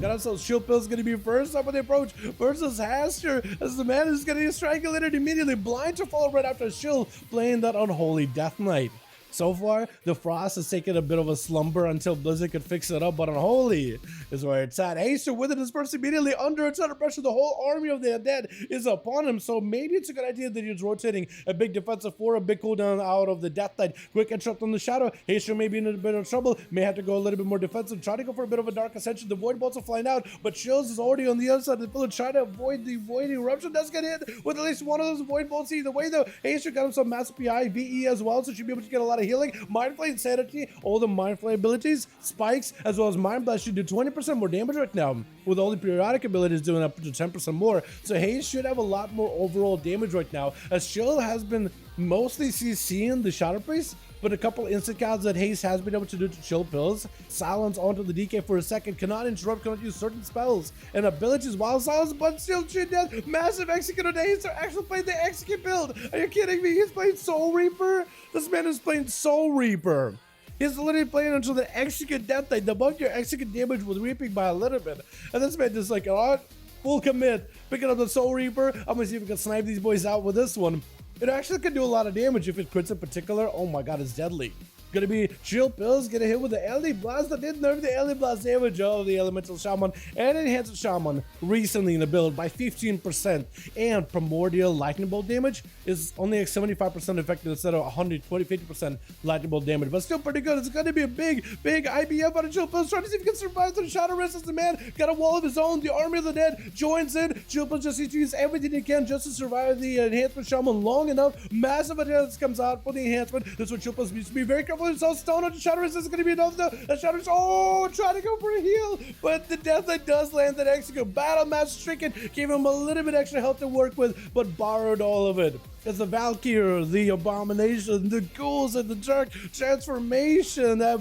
Got ourselves Shield Pill's gonna be first up on the approach versus Haster, as the man is gonna get strangulated immediately. Blind to follow right after Shield, playing that unholy Death Knight. So far, the Frost has taken a bit of a slumber until Blizzard could fix it up, but Unholy is where it's at. Haster with it is first immediately under a ton of pressure. The whole army of the undead is upon him, so maybe it's a good idea that he's rotating a big defensive for a big cooldown out of the Death Knight. Quick interrupt on the Shadow. Haster may be in a bit of trouble, may have to go a little bit more defensive, try to go for a bit of a Dark Ascension. The Void Bolts are flying out, but Chills is already on the other side of the village, trying to avoid the Void Eruption. Does get hit with at least one of those Void Bolts either way, though. Haster got himself massive PI, VE as well, so should be able to get a lot of healing. Mind Flay, Insanity, all the Mind Flay abilities, Spikes, as well as Mind Blast should do 20% more damage right now, with all the periodic abilities doing up to 10% more. So Haze should have a lot more overall damage right now, as Shield has been mostly CCing the Shadow Priest, but a couple instant counts that Haze has been able to do to chill pills. Silence onto the DK for a second, cannot interrupt, cannot use certain spells and abilities while silence, but still cheat death. Massive execute on Haze. They're actually playing the execute build. Are you kidding me? He's playing Soul Reaper? This man is playing Soul Reaper. He's literally playing until the execute death knight. Debunk your execute damage with reaping by a little bit. And this man just like, oh, full commit. Picking up the Soul Reaper. I'm gonna see if we can snipe these boys out with this one. It actually could do a lot of damage if it crits in particular. Oh my god, it's deadly. Gonna be Chill Pills, get a hit with the LD Blast. That did nerf the LD Blast damage of the Elemental Shaman and Enhanced Shaman recently in the build by 15%. And Primordial Lightning Bolt damage is only like 75% effective instead of 50% Lightning Bolt damage. But still pretty good. It's gonna be a big IBF out of Chill Pills, trying to see if he can survive through the Shadow Rest as the man got a wall of his own. The Army of the Dead joins in. Chill Pills just needs to use everything he can just to survive the Enhancement Shaman long enough. Massive enhancement comes out for the enhancement. That's what Chill Pills needs to be very careful. So stone on the Shadow Resist is going to be enough though. The Shadow Resist, oh, trying to go for a heal, but the Death Knight does land that execute. Battle Master Stricken gave him a little bit extra health to work with, but borrowed all of it. It's the Valkyrie, the Abomination, the Ghouls, and the Dark Transformation that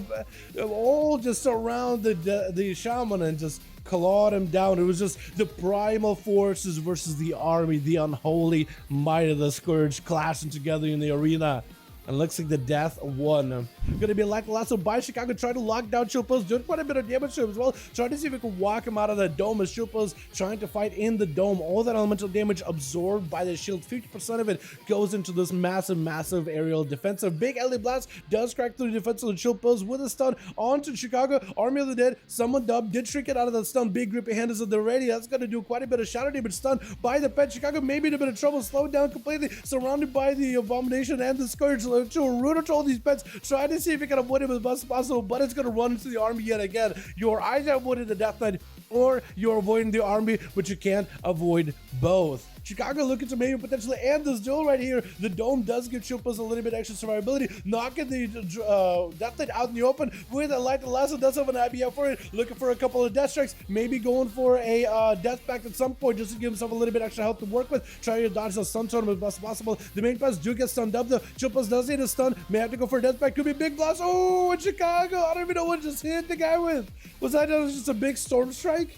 all just surrounded the Shaman and just clawed him down. It was just the primal forces versus the army, the unholy might of the Scourge clashing together in the arena. And looks like the death won. Gonna be lackluster by Chicago, trying to lock down Chill Pills, doing quite a bit of damage to him as well. Trying to see if we can walk him out of the dome as Chill Pills trying to fight in the dome. All that elemental damage absorbed by the shield, 50% of it goes into this massive aerial defensive. Big LA Blast does crack through the defense of the Chill Pills with a stun onto Chicago. Army of the Dead, someone dubbed, did shrink it out of the stun. Big grippy hand is at the ready. That's gonna do quite a bit of shadow damage. Stun by the pet. Chicago maybe in a bit of trouble, slowed down completely, surrounded by the Abomination and the Scourge. Ruder to all these pets, trying to see if he can avoid him as much as possible, but it's gonna run into the army yet again. You're either avoiding the Death Knight or you're avoiding the army, but you can't avoid both. Chicago looking to maybe potentially end this duel right here. The dome does give Chill Pills a little bit extra survivability, knocking the Death Knight out in the open with a light. Lasso does have an IBF for it, looking for a couple of death strikes, maybe going for a death pact at some point just to give himself a little bit extra health to work with. Trying to dodge the stun totem as best as possible. The main pass do get stunned up though. Chill Pills does need a stun, may have to go for a death pact. Could be a big blast. Oh, in Chicago, I don't even know what just hit the guy with. Was that just a big storm strike?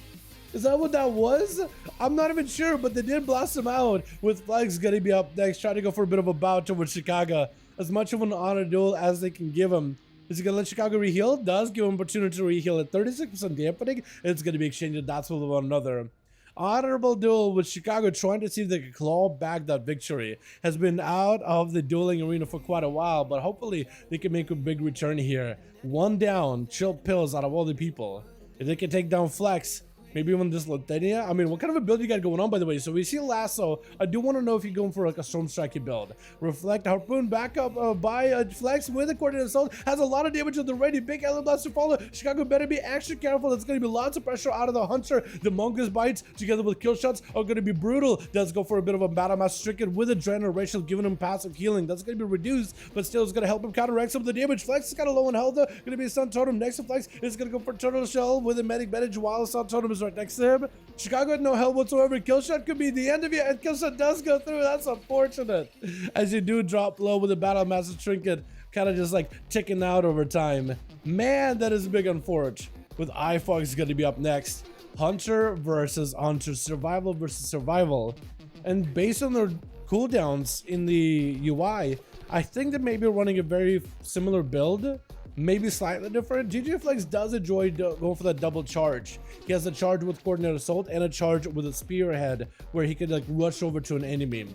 Is that what that was? I'm not even sure, but they did blast him out, with Flags gonna be up next, trying to go for a bit of a bout towards Chicago. As much of an honor duel as they can give him. Is he gonna let Chicago reheal? Does give him opportunity to reheal at 36% dampening. It's gonna be exchanged dots with one another. Honorable duel with Chicago trying to see if they can claw back that victory. Has been out of the dueling arena for quite a while, but hopefully they can make a big return here. One down, Chill Pills out of all the people. If they can take down Flex, maybe even this Latania. I mean, what kind of a build you got going on, by the way? So we see Lasso. I do want to know if you're going for like a Storm Striking build. Reflect, Harpoon, back up by Flex with a Coordinated Assault. Has a lot of damage on the ready. Big Ellen Blast to follow. Chicago better be extra careful. There's going to be lots of pressure out of the Hunter. The Mongoose Bites together with kill shots are going to be brutal. Does go for a bit of a Battle Master Stricken with Adrenaline Racial, giving him passive healing. That's going to be reduced, but still is going to help him counteract some of the damage. Flex is kind of low in health though. Going to be a Stun Totem. Next to Flex is going to go for Turtle Shell with a Medic Bandage while Stun Totem is right next to him. Chicago had no help whatsoever. Killshot could be the end of you, and Killshot does go through. That's unfortunate. As you do drop low with a Battle Master Trinket, kind of just like ticking out over time. Man, that is a big unfortunate. With iFog is going to be up next. Hunter versus Hunter. Survival versus survival. And based on their cooldowns in the UI, I think that maybe running a very similar build maybe slightly different. GG Flex does enjoy going for that double charge. He has a charge with coordinated assault and a charge with a spearhead where he could like rush over to an enemy.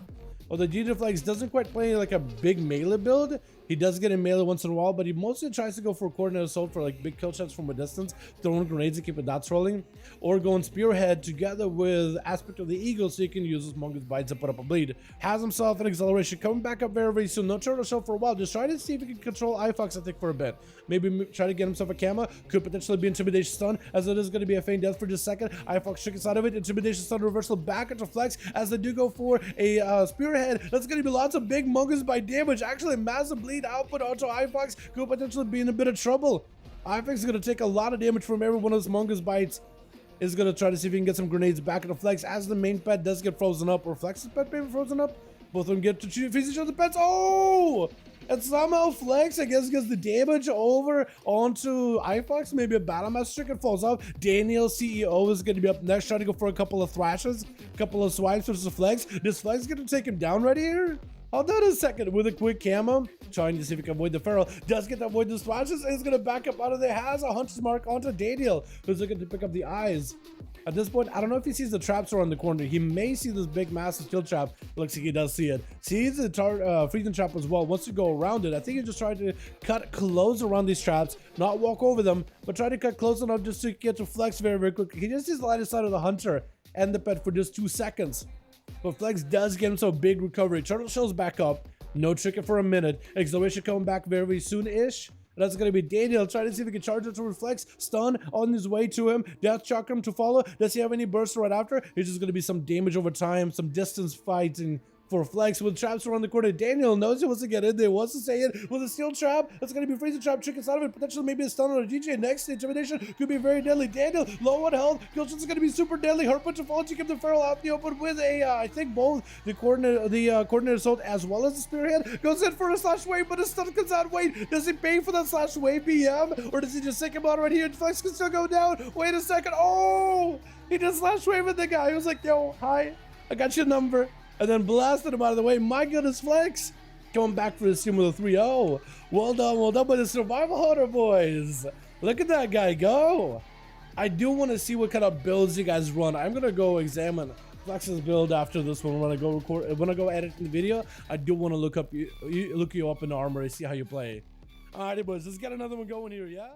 Although GG Flex doesn't quite play like a big melee build, he does get in melee once in a while, but he mostly tries to go for coordinated assault for like big kill shots from a distance, throwing grenades and keeping dots rolling, or going spearhead together with aspect of the eagle so he can use his mongoose bites to put up a bleed. Has himself an acceleration coming back up very, very soon. No turtle shell for a while. Just try to see if he can control iFox, I think, for a bit. Maybe try to get himself a Kama. Could potentially be intimidation stun, as it is going to be a feign death for just a second. iFox shook inside of it. Intimidation stun reversal back into Flex as they do go for a spearhead. That's going to be lots of big mongoose bite damage. Actually, massive bleed output onto iFox. Could potentially be in a bit of trouble. iFox is going to take a lot of damage from every one of those mongoose bites. Is going to try to see if he can get some grenades back into Flex as the main pet does get frozen up, or Flex's pet maybe frozen up. Both of them get to freeze each other pets. Oh! And somehow Flex, I guess, gets the damage over onto iFox. Maybe a Battle Master Chicken falls off. Daniel, CEO, is going to be up next, trying to go for a couple of thrashes, a couple of swipes versus Flex. Does Flex get to take him down right here? Hold on a second with a quick camo, trying to see if he can avoid the Feral. Does get to avoid the splashes, and is going to back up out of there. Has a hunter's mark onto Daniel, who's looking to pick up the eyes. At this point, I don't know if he sees the traps around the corner. He may see this big massive kill trap. Looks like he does see it. Sees the freezing trap as well. Wants to go around it. I think he just tried to cut close around these traps, not walk over them, but try to cut close enough just to get to Flex very, very quickly. He just sees the light side of the hunter and the pet for just 2 seconds. But Flex does get himself a big recovery. Turtle Shell's back up. No trigger for a minute. Acceleration coming back very, very soon-ish. That's going to be Daniel trying to see if he can charge it to Flex. Stun on his way to him. Death Chakram to follow. Does he have any bursts right after? It's just going to be some damage over time. Some distance fighting for Flex with traps around the corner. Daniel knows he wants to get in there, wants to say it with a steel trap. That's going to be freezing trap, chicken out of it, potentially maybe a stun on a DJ. Next, intimidation could be very deadly. Daniel, low on health. Kill shots is going to be super deadly. Her punch to follow to keep the Feral out in the open with a, I think both the coordinated assault as well as the spearhead. Goes in for a slash wave, but a stun comes out. Wait, does he pay for that slash wave BM? Or does he just take him out right here? Flex can still go down. Wait a second. Oh, he just slash waved the guy. He was like, yo, hi, I got your number. And then blasted him out of the way. My goodness, Flex. Coming back for this team with a 3-0. Well done by the Survival Hunter boys. Look at that guy go. I do want to see what kind of builds you guys run. I'm going to go examine Flex's build after this one. When I go edit the video, I do want to look you up in the armory, see how you play. Alrighty, boys, let's get another one going here, yeah?